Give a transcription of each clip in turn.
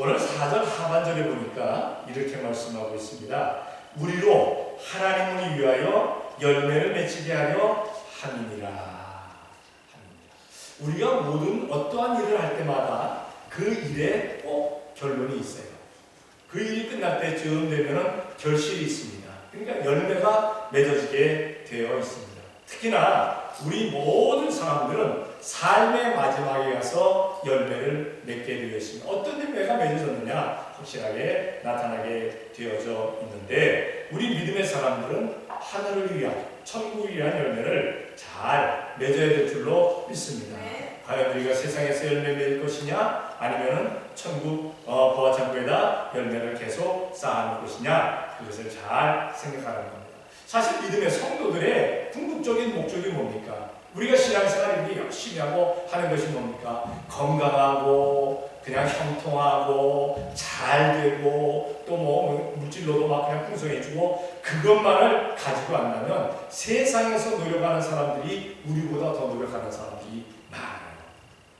오늘 4절 하반절에 보니까 이렇게 말씀하고 있습니다. 우리로 하나님을 위하여 열매를 맺히게 하려 함이니라. 우리가 모든 어떠한 일을 할 때마다 그 일에 꼭 결론이 있어요. 그 일이 끝날 때쯤 되면은 결실이 있습니다. 그러니까 열매가 맺어지게 되어 있습니다. 특히나 우리 모든 사람들은 삶의 마지막에 가서 열매를 맺게 되어 있습니다. 어떤 열매가 맺어졌느냐 확실하게 나타나게 되어져 있는데, 우리 믿음의 사람들은 하늘을 위한, 천국을 위한 열매를 잘 맺어야 될 줄로 믿습니다. 과연 우리가 세상에서 열매 맺을 것이냐, 아니면은 천국 보화창고에다 열매를 계속 쌓아놓을 것이냐, 그것을 잘 생각하는 겁니다. 사실 믿음의 성도들의 궁극적인 목적이 뭡니까? 우리가 신앙생활을 이렇게 열심히 하고 하는 것이 뭡니까? 건강하고 그냥 형통하고 잘 되고 또 뭐 물질로도 막 그냥 풍성해지고 그것만을 가지고 안다면 세상에서 노력하는 사람들이 우리보다 더 노력하는 사람들이 많아요.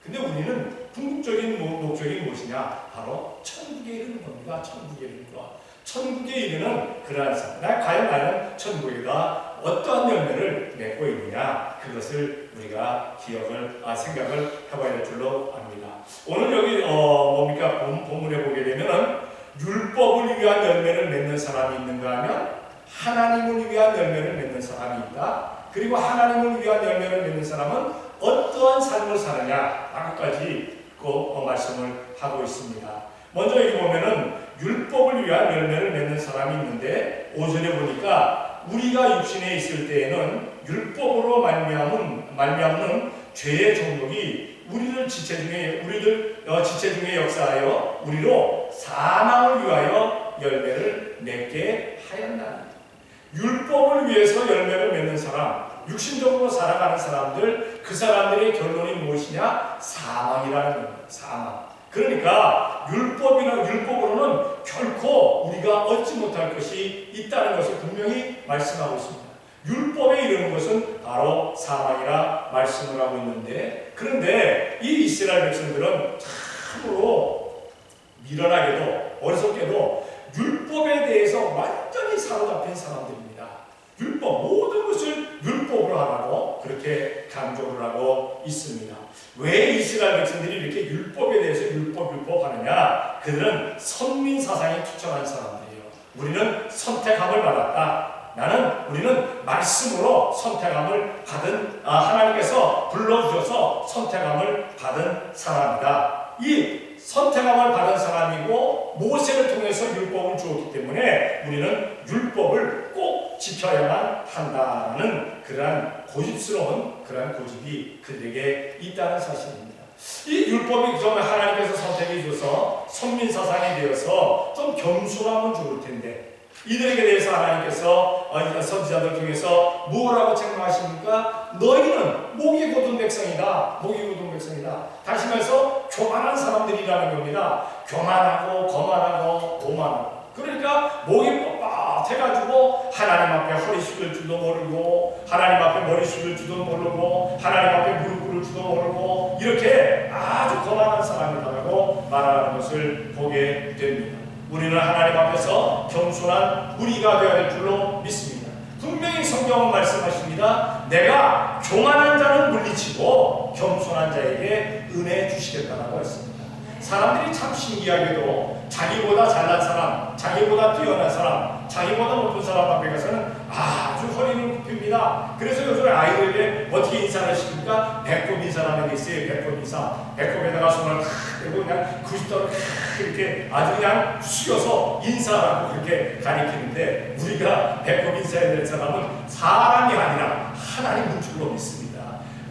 근데 우리는 궁극적인 목적이 무엇이냐? 바로 천국에 이르는 겁니다. 천국에 이르는 것. 천국에 이르는 그러한 사람. 과연 나는 천국에다 어떠한 열매를 맺고 있느냐? 그것을 우리가 생각을 해봐야 될 줄로 압니다. 오늘 여기 뭡니까? 본문에 보게 되면은 율법을 위한 열매를 맺는 사람이 있는가 하면 하나님을 위한 열매를 맺는 사람이 있다. 그리고 하나님을 위한 열매를 맺는 사람은 어떠한 삶을 사느냐? 라고까지 말씀을 하고 있습니다. 먼저 여기 보면은 율법을 위한 열매를 맺는 사람이 있는데 5절에 보니까 우리가 육신에 있을 때에는 율법으로 말미암는 죄의 정욕이 우리들 지체 중에 역사하여 우리로 사망을 위하여 열매를 맺게 하였나니. 율법을 위해서 열매를 맺는 사람, 육신적으로 살아가는 사람들, 그 사람들의 결론이 무엇이냐? 사망이라는 겁니다. 사망. 그러니까 율법으로는 결코 우리가 얻지 못할 것이 있다는 것을 분명히 말씀하고 있습니다. 율법에 이르는 것은 바로 사망이라 말씀을 하고 있는데, 그런데 이 이스라엘 백성들은 참으로 미련하게도 어리석게도 율법에 대해서 완전히 사로잡힌 사람들입니다. 율법, 모든 것을 율법으로 하라고 그렇게 강조를 하고 있습니다. 왜 이스라엘 백성들이 이렇게 율법에 대해서 율법 하느냐? 그들은 선민 사상에 투철한 사람들이에요. 우리는 선택함을 받았다. 우리는 말씀으로 선택함을 받은, 하나님께서 불러주셔서 선택함을 받은 사람이다. 이 선택함을 받은 사람이고 모세를 통해서 율법을 주었기 때문에 우리는 율법을 꼭 지켜야만 한다는 그러한 고집스러운 그러한 고집이 그들에게 있다는 사실입니다. 이 율법이 정말 하나님께서 선택해 줘서 선민사상이 되어서 좀 겸손하면 좋을 텐데, 이들에게 대해서 하나님께서 선지자들 중에서 뭐라고 책망하십니까? 너희는 목이 곧은 백성이다. 목이 곧은 백성이다. 다시 말해서 교만한 사람들이라는 겁니다. 교만하고 거만하고 오만하고. 그러니까 목이 뻣뻣해가지고 하나님 앞에 허리 숙일 줄도 모르고, 하나님 앞에 머리 숙일 줄도 모르고, 하나님 앞에 무릎 꿇을 줄도 모르고, 이렇게 아주 거만한 사람이라고 말하는 것을 보게 됩니다. 우리는 하나님 앞에서 겸손한 우리가 되어야 될 줄로 믿습니다. 분명히 성경은 말씀하십니다. 내가 교만한 자는 물리치고 겸손한 자에게 은혜 주시겠다라고 했습니다. 사람들이 참 신기하게도 자기보다 잘난 사람, 자기보다 뛰어난 사람, 자기보다 높은 사람 앞에 가서는 아주 허리를 굽힙니다. 그래서 요즘 아이들에게 어떻게 인사를 시킵니까? 배꼽 인사라는 게 있어요. 배꼽 인사. 배꼽에다가 손을 대고 그냥 90도로 이렇게 아주 그냥 숙여서 인사라고 그렇게 가리키는데, 우리가 배꼽 인사해야 될 사람은 사람이 아니라 하나님인 줄로 믿습니다.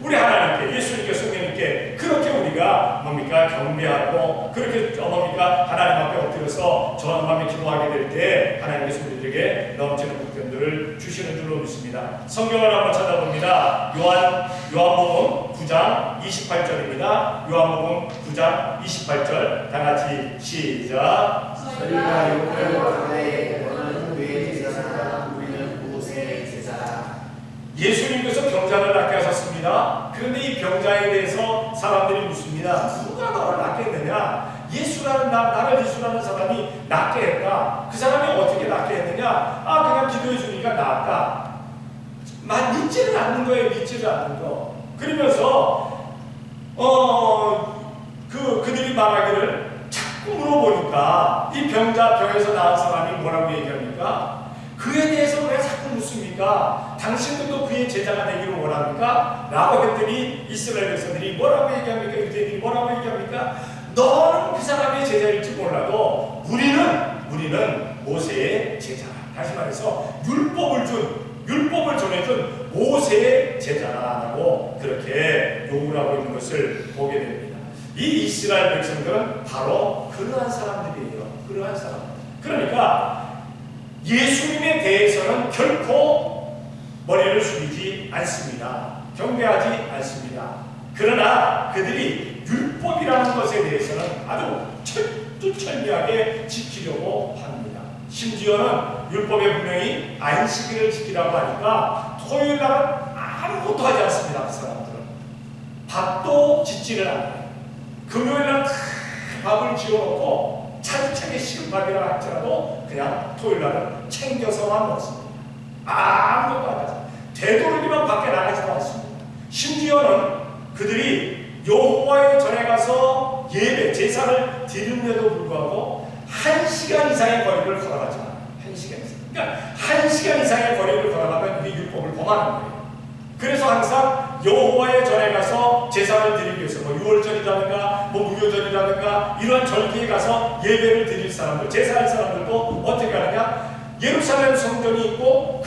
우리 하나님께, 예수님께, 성령님께 그렇게 우리가 경배하고 그렇게 하나님 앞에 엎드려서 전함에 기도하게 될 때 하나님께서 우리들에게 넘치는 복전들을 주시는 줄로 믿습니다. 성경을 한번 찾아봅니다. 요한복음 9장 28절입니다. 요한복음 9장 28절 다 같이 시작. 저희가 욕을 너는 왜 제사라? 우리는 모세의 제사라. 예수님께서 병자를 낫게 하셨습니다. 그런데 이 병자에 대해서 사람들이 묻습니다. 누가 너를 낫게 했느냐? 나를 예수라는 사람이 낫게 했다. 그 사람이 어떻게 낫게 했느냐? 그냥 기도해 주니까 나았다. 믿지를 않는 거예요. 믿지를 않는 거. 그러면서 그들이 말하기를 자꾸 물어보니까 이 병에서 나은 사람이 뭐라고 얘기합니까? 그에 대해서 왜 자꾸 묻습니까? 당신들도 그의 제자가 되기를 원합니까? 라고 했더니 이스라엘 백성들이 뭐라고 얘기합니까? 유대인들이 뭐라고 얘기합니까? 너는 그 사람의 제자일지 몰라도 우리는 모세의 제자라. 다시 말해서 율법을 전해준 모세의 제자라고 그렇게 요구를 하고 있는 것을 보게 됩니다. 이 이스라엘 백성들은 바로 그러한 사람들이에요. 그러한 사람. 그러니까 예수님에 대해서는 결코 머리를 숙이지 않습니다. 경배하지 않습니다. 그러나 그들이 율법이라는 것에 대해서는 아주 철두철미하게 지키려고 합니다. 심지어는 율법에 분명히 안식일을 지키라고 하니까 토요일날은 아무것도 하지 않습니다. 그 사람들은 밥도 짓지를 않아요. 금요일날 밥을 지어놓고 차디차게 식은 밥이라 할지라도 그냥 토요일날은 챙겨서만 먹습니다. 아무것도 안 하죠. 되도록이면 밖에 나가지도 않습니다. 심지어는 그들이 여호와의 전에 가서 예배, 제사를 드리는데도 불구하고 1시간 이상의 거리를 걸어가지 않아요. 1시간 이상. 그러니까 1시간 이상의 거리를 걸어가면 이게 율법을 범하는 거예요. 그래서 항상 여호와의 전에 가서 제사를 드리기 위해서 유월절이라든가 무교절이라든가 이런 절기에 가서 예배를 드릴 사람들, 제사할 사람들도 어떻게 하느냐? 예루살렘 성전이 있고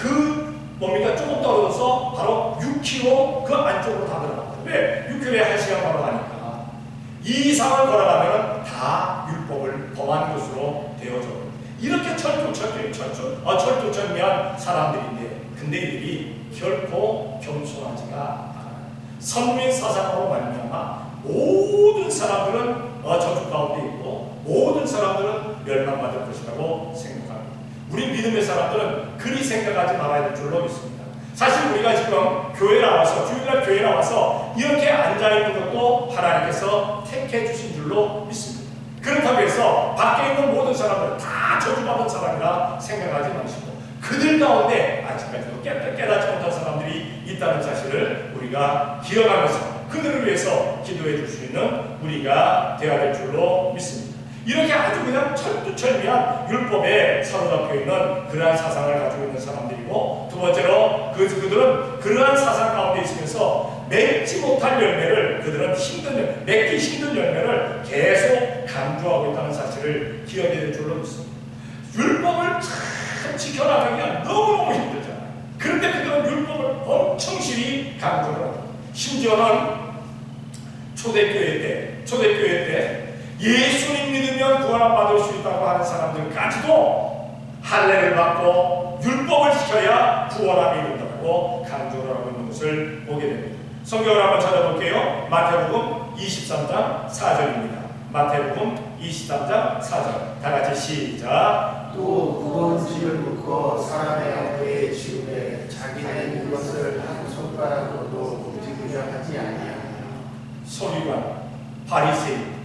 조금 떨어져서 바로 6km 그 안쪽으로 다 들어갑니다. 왜? 6km에 1시간 걸어가니까. 이 이상을 걸어가면 다 율법을 범한 것으로 되어져. 이렇게 철두철미한 사람들인데, 근데 이들이 결코 겸손하지가 않아요. 선민 사상으로 말미암아 모든 사람들은 저주 가운데 있고 모든 사람들은 멸망받을 것이라고 생각합니다. 우리 믿음의 사람들은 그리 생각하지 말아야 될 줄로 믿습니다. 사실 우리가 지금 교회 나와서 주일날 교회 나와서 이렇게 앉아있는 것도 하나님께서 택해 주신 줄로 믿습니다. 그렇다고 해서 밖에 있는 모든 사람들은 다 저주받은 사람이라 생각하지 마시고 그들 가운데 아직까지도 깨닫지 못한 사람들이 있다는 사실을 우리가 기억하면서 그들을 위해서 기도해 줄 수 있는 우리가 되어야 될 줄로 믿습니다. 이렇게 아주 그냥 철두철미한 율법에 사로잡혀 있는 그러한 사상을 가지고 있는 사람들이고, 두 번째로 그들은 그러한 사상 가운데 있으면서 맺지 못할 열매를, 그들은 맺기 힘든 열매를 계속 강조하고 있다는 사실을 기억해야 될 줄로 믿습니다. 율법을 참 지켜나가기가 너무너무 힘들잖아요. 그런데 그들은 율법을 엄청실히 강조를 합니다. 심지어는 초대교회 때 예수님 믿으면 구원을 받을 수 있다고 하는 사람들까지도 할례를 받고 율법을 지켜야 구원함이 이른다고 강조를 하고 있는 것을 보게 됩니다. 성경을 한번 찾아볼게요. 마태복음 23장 4절입니다. 마태복음 23장 4절. 다 같이 시작. 또 무거운 짐을 묶어 사람의 어깨에 지우되 자기는 이것을 한 손가락으로도 움직이려 하지 아니하며. 서기관, 바리새인,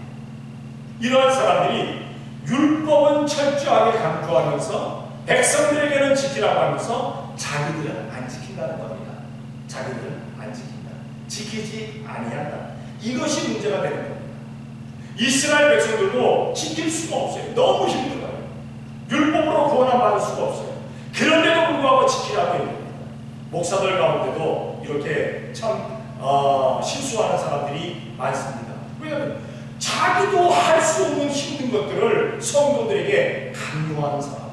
이러한 사람들이 율법은 철저하게 강조하면서 백성들에게는 지키라고 하면서 자기들은 안 지킨다는 겁니다. 자기들은 안 지킨다. 지키지 아니한다. 이것이 문제가 되는 겁니다. 이스라엘 백성들도 지킬 수가 없어요. 너무 힘들어요. 율법으로 구원을 받을 수가 없어요. 그런데도 불구하고 지키라고 합니다. 목사들 가운데도 이렇게 참 실수하는 사람들이 많습니다. 왜냐하면 자기도 할 수 없는 힘든 것들을 성도들에게 강요하는 사람.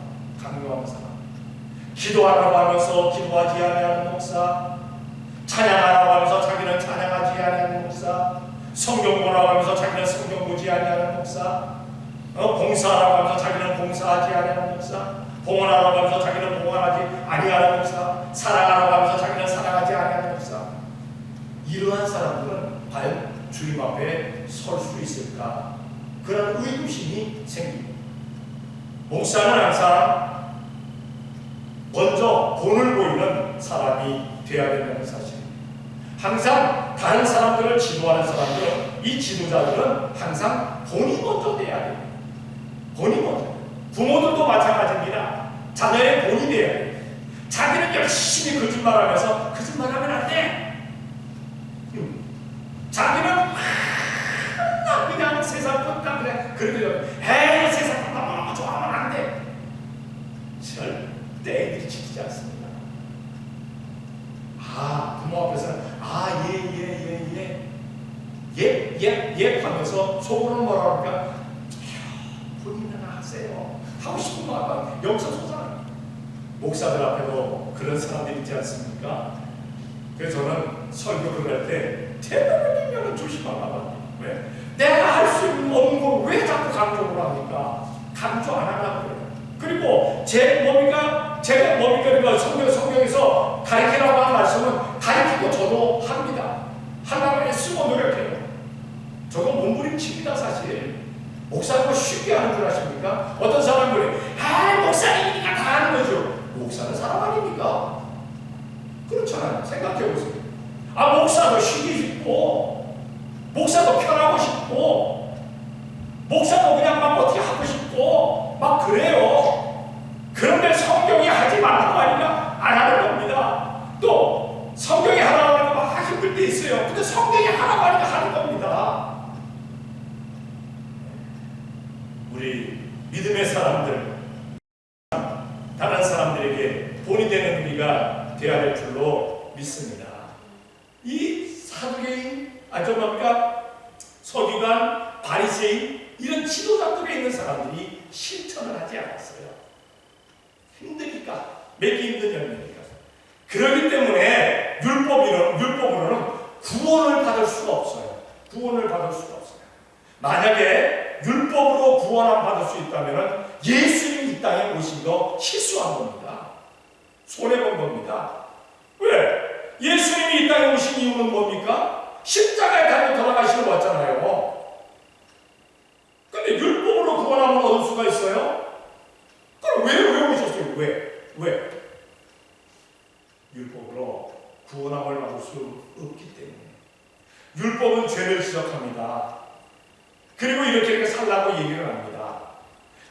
기도하라고 하면서 기도하지 아니하는 목사, 찬양하라고 하면서 자기는 찬양하지 아니하는 목사, 성경 보라고 하면서 자기는 성경 보지 아니하는 목사, 봉사하라고 하면서 자기는 봉사하지 아니하는 목사, 봉헌하라고 하면서 자기는 봉헌하지 아니하는 목사, 사랑하라고 하면서 자기는 사랑하지 아니하는 목사. 이러한 사람들은 과연 주님 앞에 설 수 있을까? 그런 의구심이 생깁니다. 목사는 항상 먼저 본을 보이는 사람이 되어야 된다는 사실. 항상 다른 사람들을 지도하는 사람들은 이 지도자들은 항상 본이 먼저 돼야 돼요. 본이 먼저. 부모들도 마찬가지입니다. 자녀의 본이 돼야 돼요. 자기는 열심히 거짓말하면서 거짓말하면 안 돼. 자기는 나 그냥 세상 것다 그래. 그러면 에이 세상 것다 너무 좋아하면 안 돼. 절대 애들이 지키지 않습니다. 부모 앞에서는 예 하면서 속으로는 뭐라 그럴까? 본인은 하세요. 하고 싶은 거 하면 여기서 솟아나요. 목사들 앞에도 그런 사람들이 있지 않습니까? 그래서 저는 설교를 할 때 대단하게 조심하라고 합니다. 왜? 내가 할 수 없는 걸 왜 자꾸 강조를 합니까? 강조 안 하려고 그래요. 그리고 제가 뭡니까? 성경에서 가르치라고 한 말씀은 가르치고 저도 합니다. 하려고 쓰고 노력해요. 저도 몸부림칩니다, 사실. 목사님은 쉽게 하는 줄 아십니까? 어떤 사람들이 목사님이니까 다 하는 거죠. 목사는 사람 아닙니까? 그렇잖아요. 생각해보세요. 목사도 쉬기 싶고, 목사도 편하고 싶고, 목사도 그냥 막 어떻게 하고 싶고, 막 그래요. 그런데 성경이 하지 말라고 하니까 안 하는 겁니다. 또 성경이 하라고 하니까 막 힘들 때 있어요. 근데 성경이 하라고 하니까 하는 겁니다. 우리 믿음의 사람들, 다른 사람들에게 본이 되는 우리가 되어야 될 줄로 믿습니다. 이 사두개인, 서기관, 바리새인 이런 지도자급에 있는 사람들이 실천을 하지 않았어요. 힘드니까, 맺기 힘든 열매니까. 그렇기 때문에 율법으로는 구원을 받을 수가 없어요. 구원을 받을 수가 없어요. 만약에 율법으로 구원을 받을 수 있다면 예수님이 이 땅에 오신 거 실수한 겁니다. 손해본 겁니다. 왜? 예수님이 이 땅에 오신 이유는 뭡니까? 십자가에 달려 돌아가시러 왔잖아요. 근데 율법으로 구원함을 얻을 수가 있어요? 그럼 왜 오셨어요? 왜? 율법으로 구원함을 받을 수 없기 때문에. 율법은 죄를 지적합니다. 그리고 이렇게 살라고 얘기를 합니다.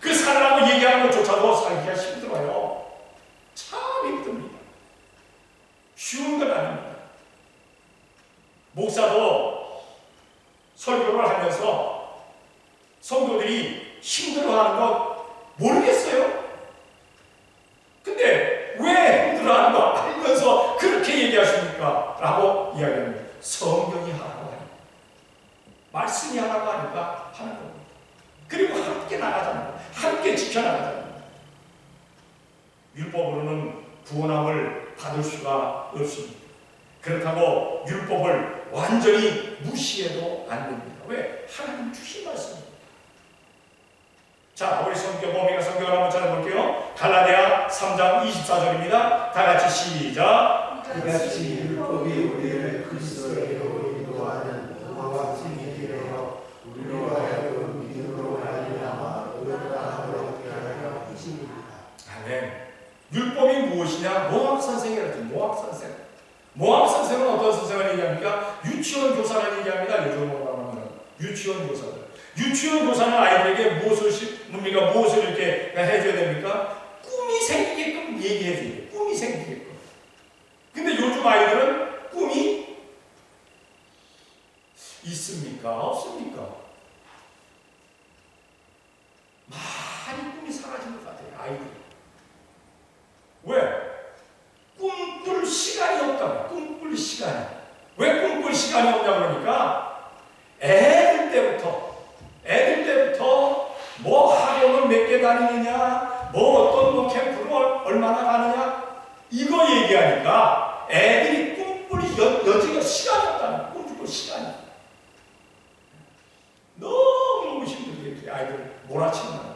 그 살라고 얘기하는 것조차도 살기가 힘들어요. 참 힘듭니다. 쉬운 건 아닙니다. 목사도 설교를 하면서 성도들이 힘들어하는 거 모르겠어요. 근데 왜 힘들어하는 거 알면서 그렇게 얘기하십니까? 라고 이야기합니다. 성경이 하라고 하니까, 말씀이 하라고 하니까 하는 겁니다. 그리고 함께 나가자는, 함께 지켜나가자는. 율법으로는 구원함을 받을 수가 없습니다. 그렇다고 율법을 완전히 무시해도 안 됩니다. 왜? 하나님 주신 말씀입니다. 자, 우리 범위가 성경을 한번 찾아볼게요. 갈라디아 3장 24절입니다. 다 같이 시작. 이같이 율법이 우리를 그리스도로 인도하는 방황심이 되어 우리로 하여금 믿음으로 말미암아 의롭다함을 얻게 하려 하십니다. 아멘. 율법이 무엇이냐? 모학 선생이라죠. 모학 선생. 모학 선생은 어떤 선생을 얘기합니까? 유치원 교사를 얘기합니다. 요즘으로 말하면 유치원 교사들. 유치원 교사는 아이들에게 무엇을 이렇게 해줘야 됩니까? 꿈이 생기게끔 얘기해줘야 돼요. 꿈이 생기게끔. 근데 요즘 아이들은 꿈이 있습니까? 없습니까? 많이 꿈이 사라진 것 같아요. 아이들. 왜? 꿈꿀 시간이 없다고. 꿈꿀 시간이. 왜 꿈꿀 시간이 없냐 그러니까 애들 때부터 뭐 학원을 몇 개 다니느냐, 뭐 어떤 캠프를 얼마나 가느냐 이거 얘기하니까 애들이 꿈꿀 여지가 시간이 없다는, 꿈꿀 시간이. 너무 힘들게 아이들 몰아치는 거예요.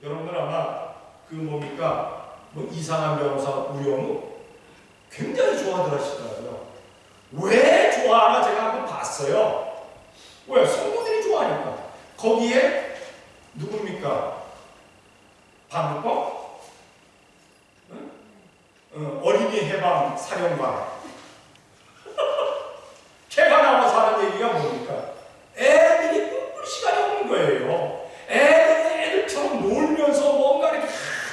여러분들 아마 이상한 변호사 우영우 굉장히 좋아들 하시더라고요. 왜 좋아하나 제가 한번 봤어요. 왜? 성도들이 좋아하니까. 거기에 누굽니까? 박무법? 어린이 해방 사령관. 걔가 하는 얘기가 뭡니까? 애들이 꿈꿀 시간이 없는 거예요. 애들처럼 놀면서 뭔가 이렇게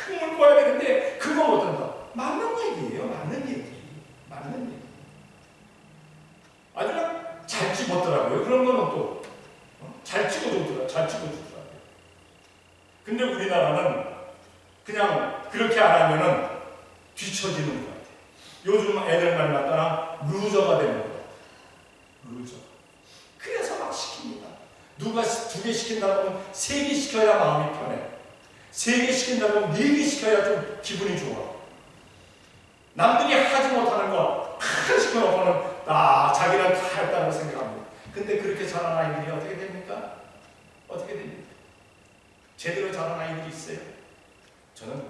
꿈을 꿔야 되는데 그거 못한다. 맞는 얘기예요. 맞는 얘기. 아주 잘 찍었더라고요. 그런 거는 또 잘 찍어주더라고요. 근데 우리나라는 그냥 그렇게 안 하면은 뒤처지는 것 같아요. 요즘 애들 말 맞다나 루저가 되는 거예요. 루저. 그래서 막 시킵니다. 누가 2개 시킨다고 하면 3개 시켜야 마음이 편해. 3개 시킨다고 하면 4개 시켜야 좀 기분이 좋아. 남들이 하지 못하는 거 다 시켜놓고는 자기는 다 했다고 생각합니다. 근데 그렇게 자란 아이들이 어떻게 됩니까? 어떻게 됩니까? 제대로 자란 아이들이 있어요? 저는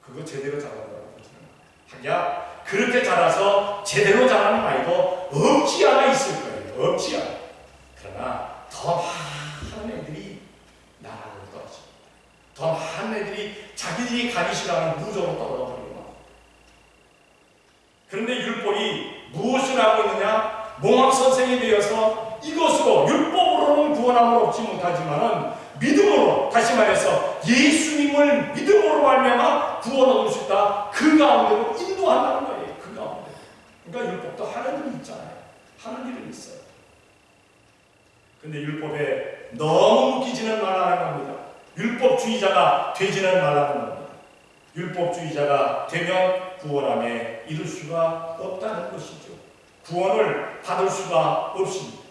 그거 제대로 자란다고 보지는 않아요. 그렇게 자라서 제대로 자라는 아이도 없지 않아 있을 거예요. 없지 않아. 그러나 더 많은 애들이 나라로 떨어집니다. 더 많은 애들이 자기들이 가기 싫어하는 무저로 떨어져버립니다. 그런데 율법이 무엇을 하고 있느냐? 몽학선생이 되어서 이것으로 율법으로는 구원함을 얻지 못하지만은 믿음으로, 다시 말해서 예수님을 믿음으로 말미암아 구원 얻을 수 있다. 그 가운데로 인도한다는 거예요. 그 가운데. 그러니까 율법도 하는 일이 있잖아요. 하는 일은 있어요. 근데 율법에 너무 묶이지는 말라는 겁니다. 율법주의자가 되지는 말라는 겁니다. 율법주의자가 되면 구원함에 이를 수가 없다는 것이죠. 구원을 받을 수가 없습니다.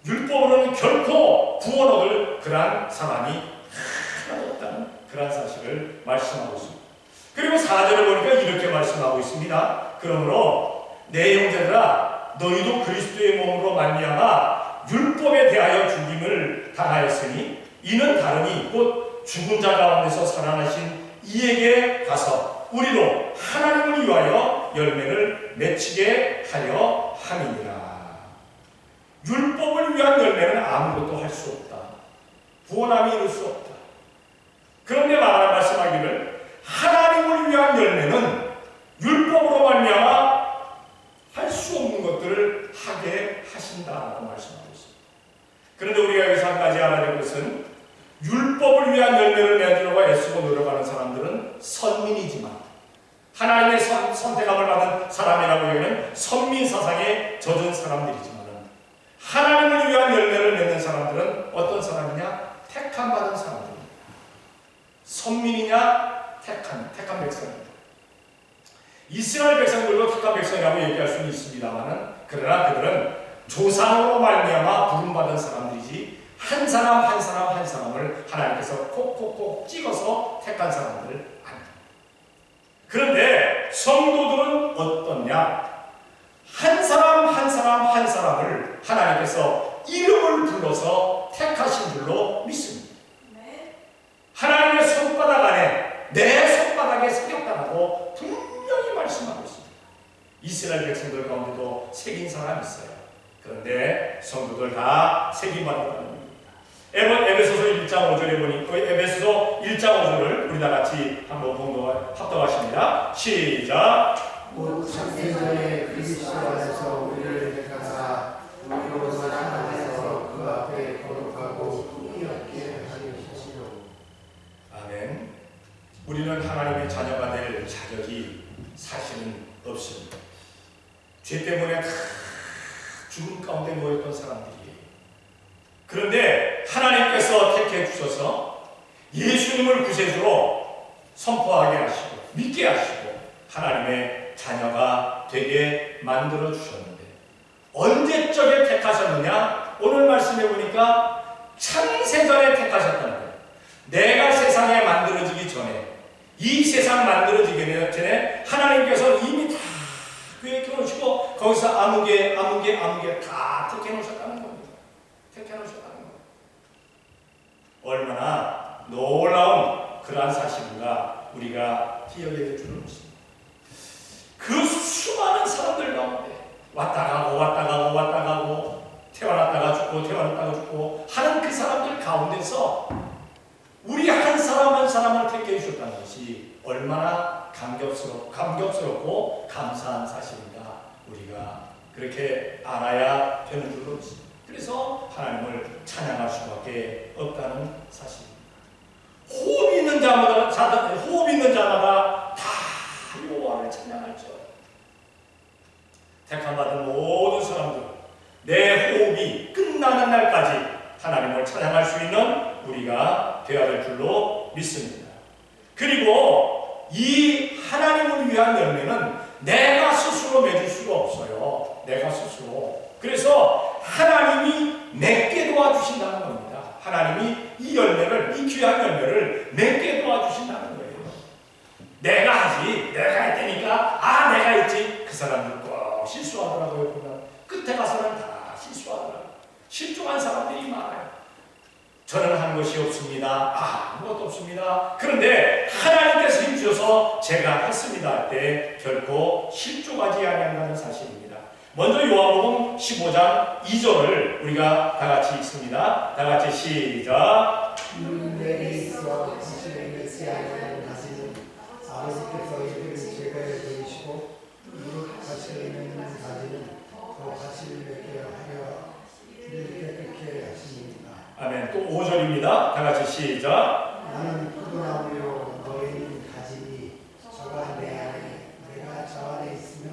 율법으로는 결코 구원 얻을 그러한 사람이 하나도 없다는 그러한 사실을 말씀하고 있습니다. 그리고 4절을 보니까 이렇게 말씀하고 있습니다. 그러므로 내 형제들아 너희도 그리스도의 몸으로 말미암아 율법에 대하여 죽임을 당하였으니 이는 다름이 곧 죽은 자 가운데서 살아나신 이에게 가서 우리로 하나님을 위하여 열매를 맺히게 하려 함이니라. 율법을 위한 열매는 아무것도 할 수 없다. 구원함이 이룰 수 없다. 그런데 말씀하기를 하나님을 위한 열매는 율법으로 말미암아 할 수 없는 것들을 하게 하신다라고 말씀하고 있습니다. 그런데 우리가 여기서 한 가지 알아야 될 것은 율법을 위한 열매를 맺으려고 애쓰고 노력하는 사람들은 선민이지만 하나님의 선택함을 받은 사람이라고 하기에는 선민 사상에 젖은 사람들이지만 하나님을 위한 열매를 맺는 사람들은 어떤 사람이냐? 택함 받은 사람들입니다. 선민이냐? 택한 백성입니다. 이스라엘 백성들도 택한 백성이라고 얘기할 수는 있습니다만 그러나 그들은 조상으로 말미암아 부름받은 사람들이지 한 사람 한 사람을 하나님께서 콕콕콕 찍어서 택한 사람들을 아닙니다. 그런데 성도들은 어떻냐? 한 사람을 하나님께서 이름을 불러서 택하신 줄로 믿습니다. 하나님의 손바닥 안에 내 손바닥에 새겼다고 분명히 말씀하고 있습니다. 이스라엘 백성들 가운데도 새긴 사람이 있어요. 그런데 성도들 다 새김받았다는 겁니다. 에베소서 1장 5절에 보니까 에베소서 1장 5절을 우리 다 같이 한번 합독하십니다. 시작. 곧 창세전에 그리스도 안에서 우리를 택하사 우리로서 하나님께서 그 앞에 거룩하고 흠이 없게 하시려. 아멘. 우리는 하나님의 자녀가 될 자격이 사실은 없습니다. 죄 때문에 다 죽음 가운데 놓였던 사람들이에요. 그런데 하나님께서 택해 주셔서 예수님을 구세주로 선포하게 하시고 믿게 하시고 하나님의 자녀가 되게 만들어 주셨는데 언제적에 택하셨느냐? 오늘 말씀해 보니까 창세전에 택하셨다는 거예요. 내가 세상에 만들어지기 전에 이 세상 만들어지기 전에 하나님께서 이미 다 계획해 놓으시고 거기서 아무개 다 택해 놓으셨다는 겁니다. 택해 놓으셨다는 겁니다. 얼마나 놀라운 그러한 사실인가 우리가 기억해야 될 줄은 없습니다. 그 수많은 사람들 가운데 왔다 가고 태어났다가 죽고 하는 그 사람들 가운데서 우리 한 사람을 택해 주셨다는 것이 얼마나 감격스럽고 감사한 사실인가 우리가 그렇게 알아야 되는 줄로 믿습니다. 그래서 하나님을 찬양할 수밖에 없다는 사실입니다. 호흡 있는 자마다 다 여호와를 찬양할죠. 택함받은 모든 사람들, 내 호흡이 끝나는 날까지 하나님을 찬양할 수 있는 우리가 되어야 될 줄로 믿습니다. 그리고 이 하나님을 위한 열매는 내가 스스로 맺을 수가 없어요. 내가 스스로. 그래서 하나님이 맺게 도와주신다는 겁니다. 하나님이 이 열매를, 이 귀한 열매를 맺게 도와주신다는 거예요. 내가 하지, 내가 할 테니까, 내가 했지. 그 사람들 꼭 실수하더라고요. 보면 끝에 가서는 다 실수하더라고요. 실종한 사람들이 많아요. 저는 한 것이 없습니다. 아무것도 없습니다. 그런데 하나님께서 힘주셔서 제가 했습니다 할 때 결코 실족하지 아니한다는 사실입니다. 먼저 요한복음 15장 2절을 우리가 다 같이 읽습니다. 다 같이 시작. 내게 있어 사실을 맺지 아니하는 가지는 아버지께서 이를 제거해 버리시고 이를 사실을 맺는 가지는 더 사실을 맺게 하려 이를 깨끗게 하십니다. 아멘. 또 5절입니다. 다 같이 시작. 나는 포도나무요 너희는 가지니 저가 내 안에 내가 저 안에 있으면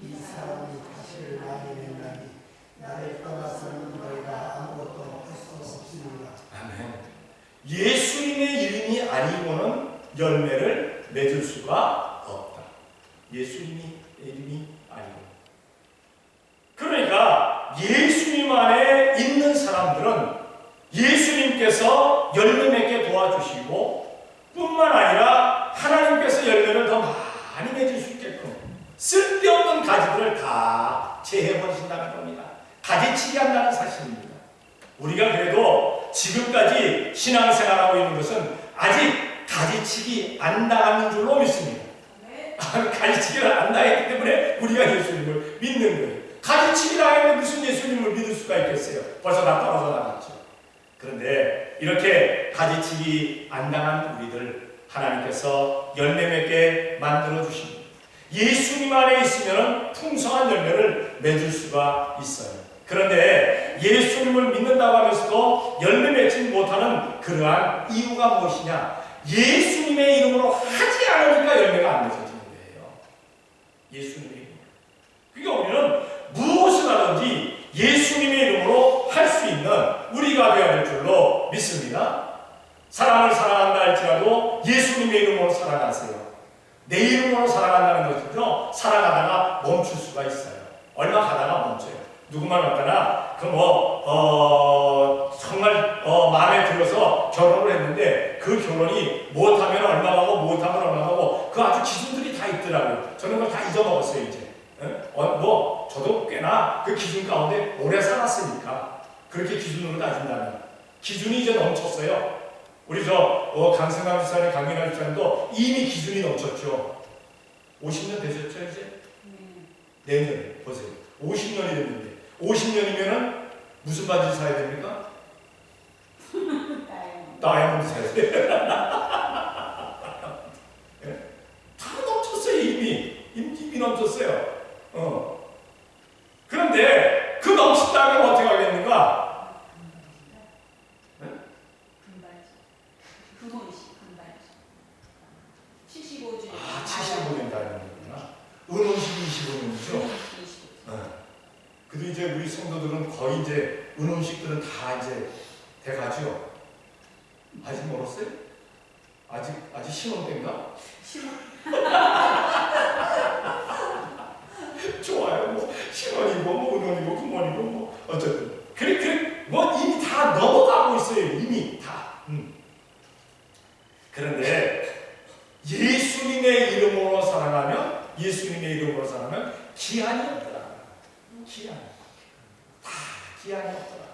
이 사람은 사실을 많이 맺나니 나를 떠나서는 너희가 아무것도 할 수 없습니다. 아멘. 예수님의 이름이 아니고는 열매를 맺을 수가 없다. 예수님의 이름이 아니고. 그러니까 예수님 안에 있는 사람들은 예수님께서 열매 맺게 도와주시고 뿐만 아니라 하나님께서 열매를 더 많이 맺을 수 있게끔 쓸데없는 가지들을 다 제해버리신다는 겁니다. 가지치기 한다는 사실입니다. 우리가 그래도 지금까지 신앙생활하고 있는 것은 아직 가지치기 안 당하는 줄로 믿습니다. 가지치기를 안 당했기 때문에 우리가 예수님을 믿는 거예요. 가지치기를 하는데 무슨 예수님을 믿을 수가 있겠어요? 벌써 다 떨어져 나갔죠. 그런데 이렇게 가지치기 안 당한 우리들 하나님께서 열매 맺게 만들어 주십니다. 예수님 안에 있으면 풍성한 열매를 맺을 수가 있어요. 그런데 예수님을 믿는다고 하면서도 열매 맺지 못하는 그러한 이유가 무엇이냐? 예수님의 이름으로 하지 않으니까 열매가 안 맺어지는 거예요. 예수님의 이름. 그러니까 우리는 무엇을 하든지 예수님의 이름으로 할 수 있는 우리가 되어야 될 줄로 믿습니다. 사람을 사랑한다 할지라도 예수님의 이름으로 사랑하세요. 내 이름으로 사랑한다는 것은요, 사랑하다가 멈출 수가 있어요. 얼마 가다가 멈춰요. 누구만 왔다나 정말 마음에 들어서 결혼을 했는데 그 결혼이 못하면 얼마 가고 못하면 얼마 가고 그 아주 기준들이 다 있더라고요. 저는 그걸 다 잊어먹었어요 이제. 저도 꽤나 그 기준 가운데 오래 살았으니까 그렇게 기준으로 따진다면 기준이 이제 넘쳤어요. 우리 강승남 집사님, 강민아 집사님도 이미 기준이 넘쳤죠. 50년 되셨죠 이제? 내년에 보세요. 50년이 됐는데 50년이면은 무슨 바지 사야 됩니까? 다이아몬드 사야 돼. 다 넘쳤어요 이미 넘쳤어요. 그런데 그 넘친 다음에 어떻게 하겠는가? 금혼식 금발식 75주년 75년 다니는구나. 은혼식 25년이죠. 그래도 이제 우리 성도들은 거의 이제 은혼식들은 다 이제 돼가죠. 아직 멀었어요? 아직 신혼 때인가? 좋아요. 뭐 신혼이고 뭐 은혼이고 금혼이고 뭐 어쨌든 그래 뭐 이미 다 넘어가고 있어요. 이미 다. 그런데 예수님의 이름으로 사랑하면 기한이 없더라. 기한이 없더라.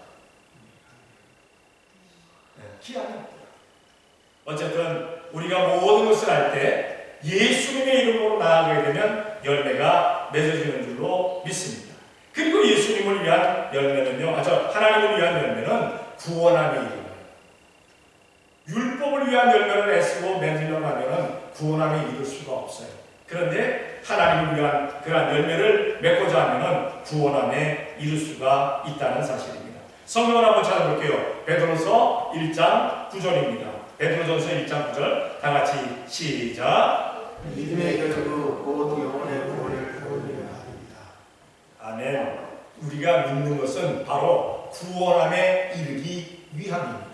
기한이 없더라. 어쨌든 우리가 모든 것을 할 때 예수님의 이름으로 나아가게 되면 열매가 맺어지는 줄로 믿습니다. 그리고 예수님을 위한 열매는요, 하나님을 위한 열매는 구원함의 이름이에요. 율법을 위한 열매를 애쓰고 맺으려고 하면 구원함에 이를 수가 없어요. 그런데 하나님을 위한 그러한 열매를 맺고자 하면 구원함에 이를 수가 있다는 사실입니다. 성경을 한번 찾아볼게요. 베드로서 1장 9절입니다. 베드로전서 1장 9절 다 같이 시작. 믿음의 결국 곧 영혼의 구원을 구원이라 합니다. 아멘. 우리가 믿는 것은 바로 구원함에 이르기 위함입니다.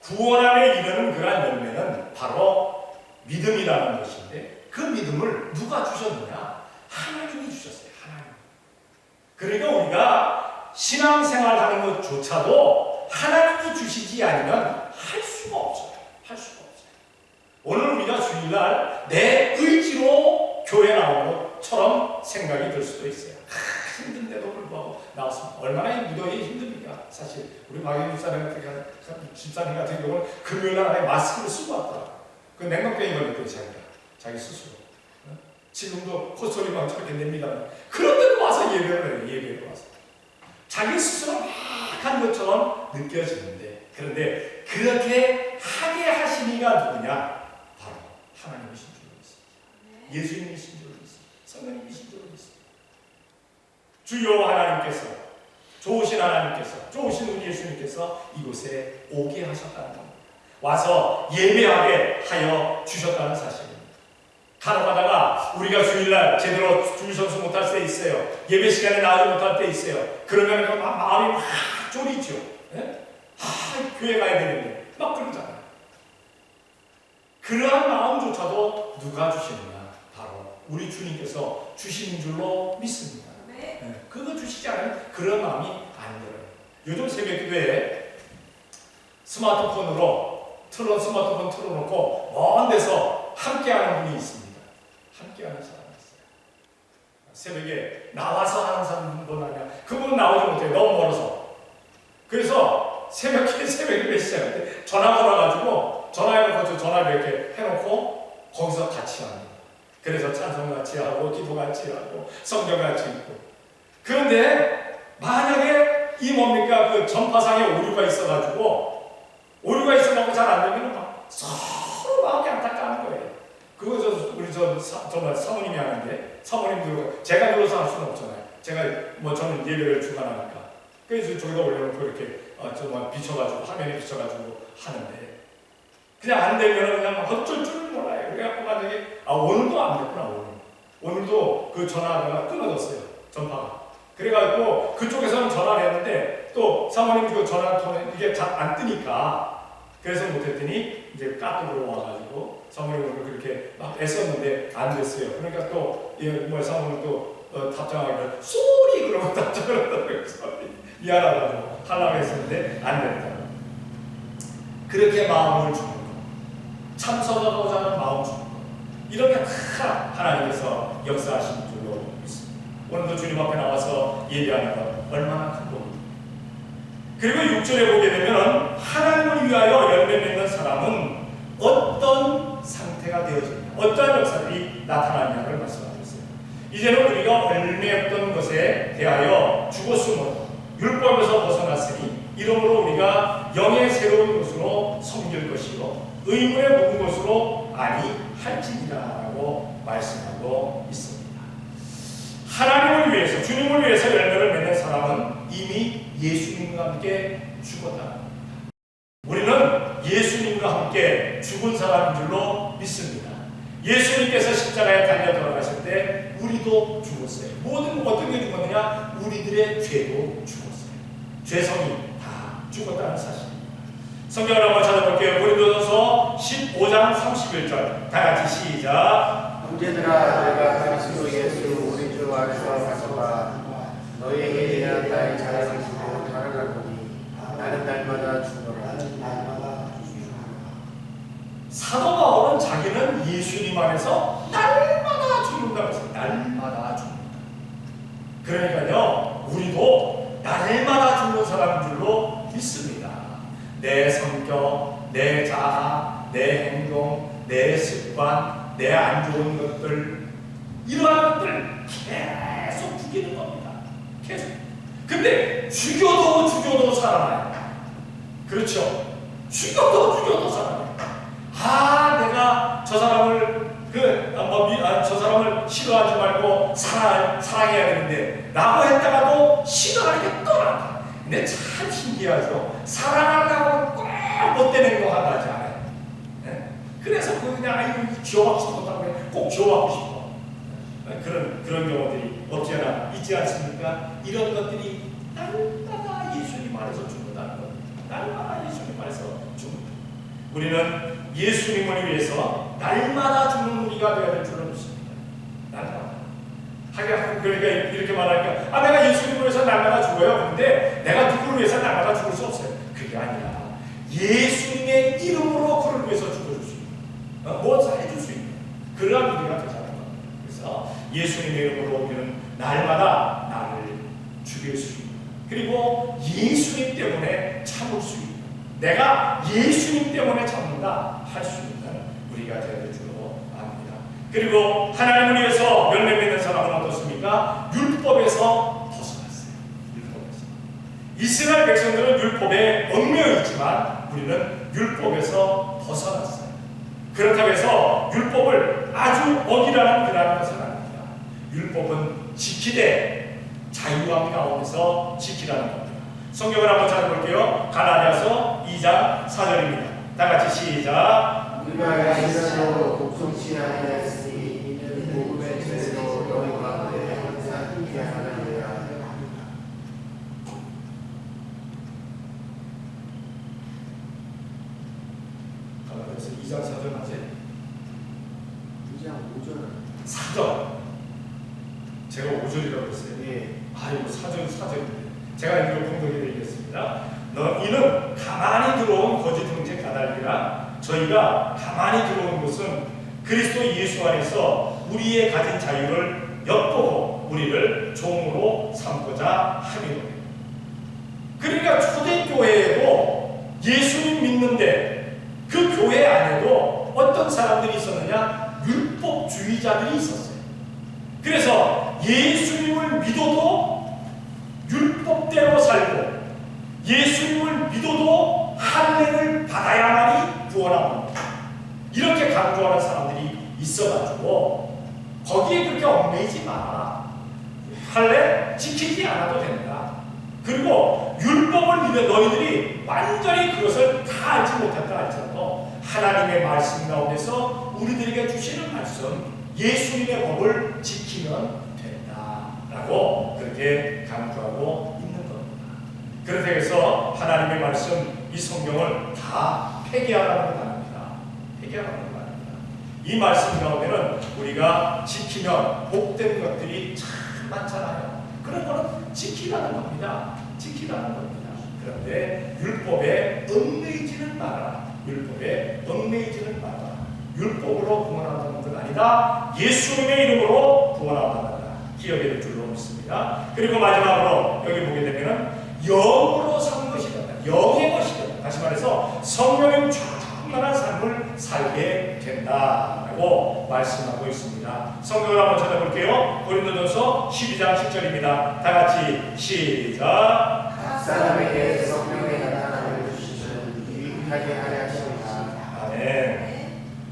구원함에 이르는 그러한 열매는 바로 믿음이라는 것인데 그 믿음을 누가 주셨느냐? 하나님이 주셨어요. 하나님. 그러니까 우리가 신앙생활하는 것조차도 하나님이 주시지 않으면 할 수가 없어요. 할 수가 없어요. 오늘 우리가 주일날 내 의지로 교회 나오는 것처럼 생각이 들 수도 있어요. 힘든데도 불구하고 나왔습니다. 얼마나 무더위 힘듭니까? 사실 우리 박영준 집사님 같은 경우는 금요일 날에 마스크를 쓰고 왔더라. 그 냉방병이 걸렸대요. 자기 스스로. 지금도 콧소리만 저렇게 냅니다. 그런데도 와서 예배를 해요. 예배를 와서. 자기 스스로 막 한 것처럼 느껴지는데 그런데 그렇게 하게 하신 이가 누구냐? 바로 하나님이신 줄 믿습니다. 예수님이신 줄 믿습니다. 성령님이신 줄 믿습니다. 주여 하나님께서 좋으신 하나님께서 좋으신 우리 예수님께서 이곳에 오게 하셨다는 겁니다. 와서 예배하게 하여 주셨다는 사실입니다. 간혹하다가 우리가 주일날 제대로 주일 선수 못할 때 있어요. 예배 시간에 나오지 못할 때 있어요. 그러면 마음이 막 졸이죠. 네? 교회 가야 되는데 막 그러잖아요. 그러한 마음조차도 누가 주시느냐? 바로 우리 주님께서 주시는 줄로 믿습니다. 네. 그거 주시지 않으면 그런 마음이 안 들어요. 요즘 새벽기도에 스마트폰으로 스마트폰 틀어놓고 먼 데서 함께하는 분이 있습니다. 함께하는 사람이 있어요. 새벽에 나와서 하는 사람분 아니야. 그분 나오지 못해요. 너무 멀어서. 그래서 새벽에 몇 시간인데 전화 걸어가지고 전화해놓고 전화를 이렇게 해놓고 거기서 같이 합니다. 그래서 찬송 같이 하고 기도 같이 하고 성경 같이 읽고. 그런데 만약에 이 뭡니까 그 전파상에 오류가 있어가지고 잘 안 되면 막 서로 마음이 안타까운 거예요. 그거 우리 정말 사모님이 하는데 사모님도 제가 눌러서 할 수는 없잖아요. 제가 저는 예배를 주관하니까. 그래서 저기다 올려놓고 이렇게 정말 비춰가지고 화면에 비춰가지고 하는데 그냥 안 되면 그냥 어쩔 줄 몰라요. 그래갖고 만약에 오늘도 안 됐구나 오늘도 그 전화가 끊어졌어요. 전파가. 그래가지고 그쪽에서는 전화를 했는데 또 사모님 그 전화 톤에 이게 잘 안 뜨니까 그래서 못했더니 이제 까톡으로 와가지고 사모님을 그렇게 막 애썼는데 안 됐어요. 그러니까 또 사모님 또 답장하기를 소리 그러고 답장을 하더라고요. 미안하다고 하려고 했었는데 안 됐다. 그렇게 마음을 주는 거, 참석하고자 하는 마음 주는 거, 이렇게 다 하나님께서 역사하신 줄로 믿습니다. 오늘도 주님 앞에 나와서 예배하는 것 얼마나 큰 겁니다. 그리고 6절에 보게 되면 하나님을 위하여 열매 맺는 사람은 어떤 상태가 되어지냐, 어떠한 역사들이 나타나냐를 말씀하고 있어요. 이제는 우리가 열매 없던 것에 대하여 죽었으므로 율법에서 벗어났으니 이러므로 우리가 영의 새로운 것으로 섬길 것이요 의문에 묵은 것으로 아니할지니라라고 말씀하고 있습니다. 하나님을 위해서 주님을 위해서 열매를 맺는 사람은 이미 예수님과 함께 죽었다. 우리는 예수님과 함께 죽은 사람인 줄로 믿습니다. 예수님께서 십자가에 달려 돌아가실 때 우리도 죽었어요. 어떤 게 죽었느냐? 우리들의 죄도 죽었어요. 죄성이 다 죽었다는 사실입니다. 성경을 한번 찾아볼게요. 고린도전서 15장 31절 다 같이 시작. 형제들아 내가 그리스도 예수 우리 주 안에서 가서가 너희에게 대한 나의 자랑을 주고 달아날 거니 나는 날마다 죽노라. 사도 바울은 자기는 예수님 안에서 날마다 죽는다고 했어요. 날마다 죽는다. 그러니까요 우리도 날마다 죽는 사람인 줄로 믿습니다. 내 성격, 내 자아, 내 행동, 내 습관, 내 안 좋은 것들, 이러한 것들 계속 죽이는 겁니다. 계속. 근데 죽여도 살아나요. 그렇죠? 죽여도 살아나요. 내가 저 사람을 저 사람을 싫어하지 말고 사랑해야 되는데 라고 했다가도 싫어하는 게 떠난다. 근데 참 신기하죠. 사랑하려고 꼭 못 되는 거 하나 하지 않아요. 네? 그래서 그냥 귀여워하고 싶었다고 꼭 귀여워하고 싶어. 그런 경우들이 없지 않아 있지 않습니까? 이런 것들이 날마다 예수님 안에서 죽는다는 것. 날마다 예수님 안에서 죽는다. 우리는 예수님을 위해서 날마다 죽는 우리가 되어야 될 줄을 믿습니다. 날마다. 그러니까 이렇게 말하니까 내가 예수님을 위해서 날마다 죽어요. 근데 내가 누구를 위해서 날마다 죽을 수 없어요. 그게 아니라 예수님의 이름으로 그를 위해서 죽어줄 수 있는 무엇을 해줄 수 있는 그러한 우리가 되자는 겁니다. 그래서 예수님의 이름으로 우리는 날마다 나를 죽일 수 있는, 그리고 예수님 때문에 참을 수 있는, 내가 예수님 때문에 참는다 할 수 있는 우리가 되어야 될 줄로 압니다. 그리고 하나님을 위해서 열매 맺는 사람은 어떻습니까? 율법에서 벗어났어요. 율법에서. 이스라엘 백성들은 율법에 얽매여 있지만 우리는 율법에서 벗어났어요. 그렇다고 해서 율법을 아주 어기라는 그런 것은 아닙니다. 율법은 지키되 자유함 가운데서 지키라는 겁니다. 성경을 한번 찾아볼게요. 갈라디아서 2장 4절입니다. 다 같이 시작. 우리가 이스라엘로 복종치 아니하였으니 이는 복음의 죄로 너희 가운데 항상 있게 하느니라. 갈라디아서 2장 4절 맞아요? 2장 5절. 4절. 제가 5절이라고 했어요. 예. 이거 4절입니다. 제가 이걸 공동에 얘기했습니다. 이는 가만히 들어온 거짓 형제 가달리라. 저희가 가만히 들어온 것은 그리스도 예수 안에서 우리의 가진 자유를 엿보고 우리를 종으로 삼고자 함이로다. 그러니까 초대교회에도 예수님 믿는데 그 교회 안에도 어떤 사람들이 있었느냐? 율법주의자들이 있었어요. 그래서 예수님을 믿어도 율법대로 살고 예수님을 믿어도 할례를 받아야만이 구원합니다. 이렇게 강조하는 사람들이 있어가지고 거기에 그렇게 얽매이지 마라. 할례 지키지 않아도 된다. 그리고 율법을 믿어 너희들이 완전히 그것을 다 알지 못했다 할지라도 하나님의 말씀 가운데서 우리들에게 주시는 말씀 예수님의 법을 지키면 된다라고 그렇게 강조하고 있는 겁니다. 그렇게 해서 하나님의 말씀 이 성경을 다 폐기하라는 것 아닙니다. 폐기하라는 것 아닙니다. 이 말씀 가운데는 우리가 지키면 복된 것들이 참 많잖아요. 그런 거는 지키라는 겁니다. 지키라는 겁니다. 그런데 율법에 얽매이지는 마라. 율법에 얽매이지는 마라. 율법으로 구원한다는 건 아니다. 예수님의 이름으로 구원한다는 기억해야 될 줄로 믿습니다. 그리고 마지막으로 여기 보게 되면 영으로 사는 것이 된다. 영의 것이 된다. 다시 말해서 성령의 충만한 삶을 살게 된다라고 말씀하고 있습니다. 성경을 한번 찾아볼게요. 고린도전서 12장 10절입니다. 다 같이 시작. 각 사람에게 성령의 나타남을 주시는 유익하게 하려 하십니다. 아멘.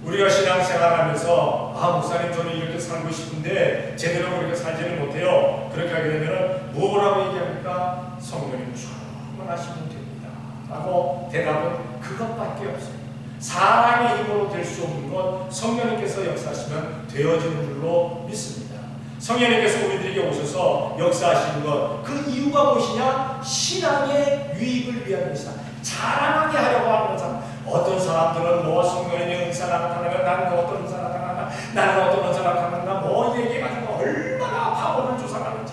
우리가 신앙생활하면서 목사님 저는 이렇게 살고 싶은데 제대로 그렇게 살지는 못해요. 그렇게 하게 되면 뭐라고 얘기합니까? 성령님 충만하시면 됩니다 라고 대답은 그것밖에 없어요. 사람의 힘으로 될 수 없는 것 성령님께서 역사하시면 되어지는 줄로 믿습니다. 성령님께서 우리들에게 오셔서 역사하시는 것 그 이유가 무엇이냐? 신앙의 유익을 위한 것이다. 자랑하게 하려고 하는 사람. 어떤 사람들은 뭐 성령의 은사가 나타나면 나는 어떤 은사가 나타난다, 나는 어떤 은사가 나타난다, 뭐 얘기해가지고 얼마나 방언을 조성하는지,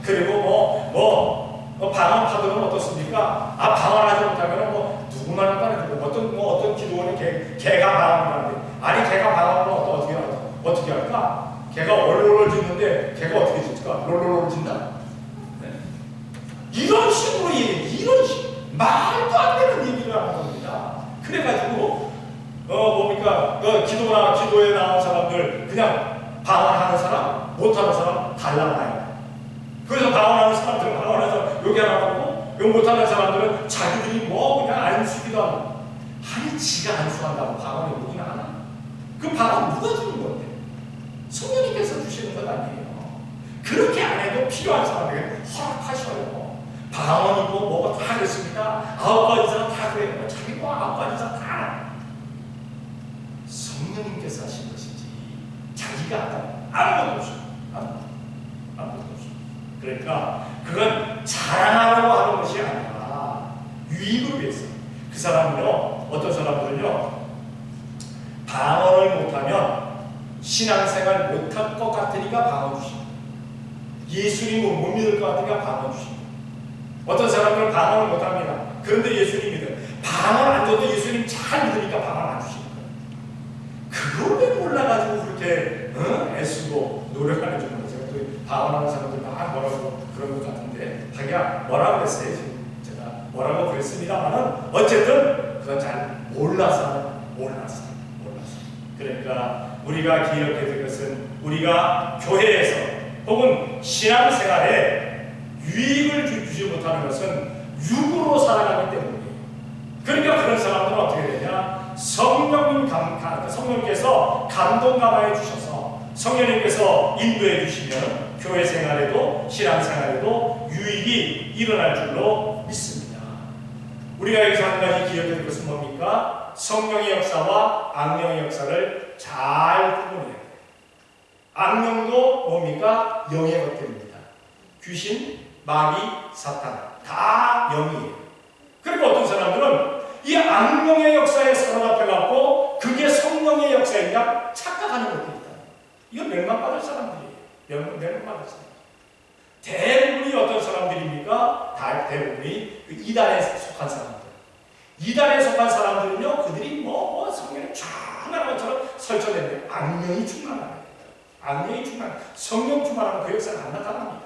그리고 방언파들은 어떻습니까? 방언하지 못하면 뭐 누구나 나타내고 어떤 기도원이 개가 방언을 하는데, 아니 개가 방언을 어떻게 할까? 개가 얼얼얼 짖는데 개가 어떻게 짖을까? 롤롤롤 짖나? 네. 이런 식으로 말도 안 되는 얘기를 하는 겁니다. 그래가지고 기도에 나온 사람들 그냥 방언하는 사람, 못하는 사람 달라나요. 그래서 방언하는 사람들은 방언해서 여기 하나 하고 욕 못하는 사람들은 자기들이 그냥 안수기도 하고 아니 지가 안수한다고 방언이 오긴 하나? 그 방은 누가 주는 건데? 성령님께서 주시는 것 아니에요. 그렇게 안 해도 필요한 사람에게 허락하셔요. 방언이고 뭐가 다 그렇습니까? 9가지 이상 다 그래요. 자기 뭐 9가지 이상 다 성령님께서 하신 것이지 자기가 아무것도 없어요. 아무것도 없어요. 그러니까 그건 자랑하려고 하는 것이 아니라 유익을 위해서. 그 사람은요, 어떤 사람들은요, 방언을 못하면 신앙생활 못할 것 같으니까 방언 주십니다. 예수님을 못 믿을 것 같으니까 방언 주십니다. 어떤 사람들은 방언을 못합니다. 그런데 예수님 믿어요. 방언 안 줘도 예수님 잘 믿으니까 방언 안 주시는 거예요. 그걸 왜 몰라가지고 그렇게 애쓰고 노력하는지 모르겠어요. 또 방언하는 사람들 막 뭐라고 그런 것 같은데 자기가 뭐라고 그랬어요. 지금 제가 뭐라고 그랬습니다만은 어쨌든 그건 잘 몰라서. 그러니까 우리가 기억해야 될 것은 우리가 교회에서 혹은 신앙생활에 유익을 주지 못하는 것은 육으로 살아가기 때문이에요. 그러니까 그런 사람들은 어떻게 되냐? 성령님께서 감동 감화해 주셔서 성령님께서 인도해 주시면 교회 생활에도 신앙생활에도 유익이 일어날 줄로 믿습니다. 우리가 여기서 한 가지 기억해야 될 것은 뭡니까? 성령의 역사와 악령의 역사를 잘 구분해야 돼요. 악령도 뭡니까? 영의 것들입니다. 귀신, 마귀, 사탄 다 영이에요. 그리고 어떤 사람들은 이 악령의 역사에 사로잡혀갖고 그게 성령의 역사이냐 착각하는 것들이 있다. 이건 멸망받을 사람들이에요. 멸망받을 사람. 대부분이 어떤 사람들입니까? 대부분이 그 이단에 속한 사람들. 이단에 속한 사람들은요, 그들이 성령이 충만한 것처럼 설정되는데 악령이 충만합니다. 악령이 충만, 성령 충만하면 그 역사는 안 나타납니다.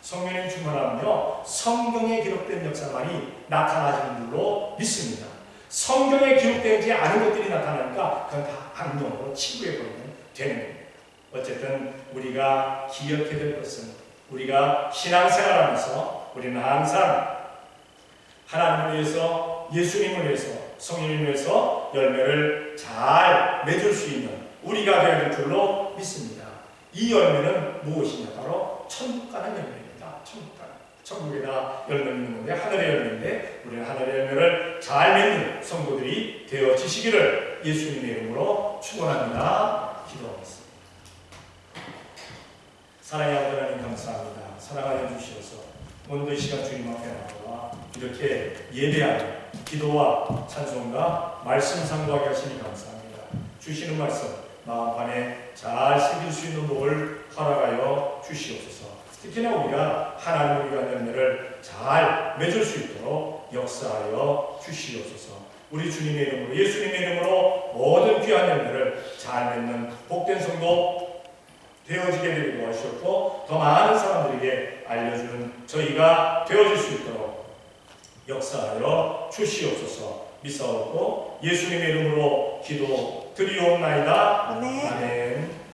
성령이 충만하면요, 성경에 기록된 역사만이 나타나지는 줄로 믿습니다. 성경에 기록되지 않은 것들이 나타나니까 그건 다 악령으로 치부해버리면 되는 겁니다. 어쨌든 우리가 기억해야 될 것은 우리가 신앙생활하면서 우리는 항상 하나님을 위해서, 예수님을 위해서, 성령님을 위해서 열매를 잘 맺을 수 있는 우리가 되어야 될 줄로 믿습니다. 이 열매는 무엇이냐? 바로 천국 가는 열매입니다. 천국 가는. 천국에다 열매는 있는데 하늘의 열매인데 우리는 하늘의 열매를 잘 맺는 성도들이 되어지시기를 예수님의 이름으로 축원합니다. 기도하겠습니다. 사랑의 아버지 하나님 감사합니다. 사랑하여 주시어서 오늘도 이 시간 주님 앞에 나와 이렇게 예배하며 기도와 찬송과 말씀 상고하게 하시니 감사합니다. 주시는 말씀 마음판에 잘 새길 수 있는 복을 허락하여 주시옵소서. 특히나 우리가 하나님을 위한 열매를 잘 맺을 수 있도록 역사하여 주시옵소서. 우리 주님의 이름으로, 예수님의 이름으로 모든 귀한 열매를 잘 맺는 복된 성도 되어지게 되고 하시옵고 더 많은 사람들에게 알려주는 저희가 되어질 수 있도록 역사하여 주시옵소서. 믿사옵고 예수님의 이름으로 기도 드리옵나이다. 아멘.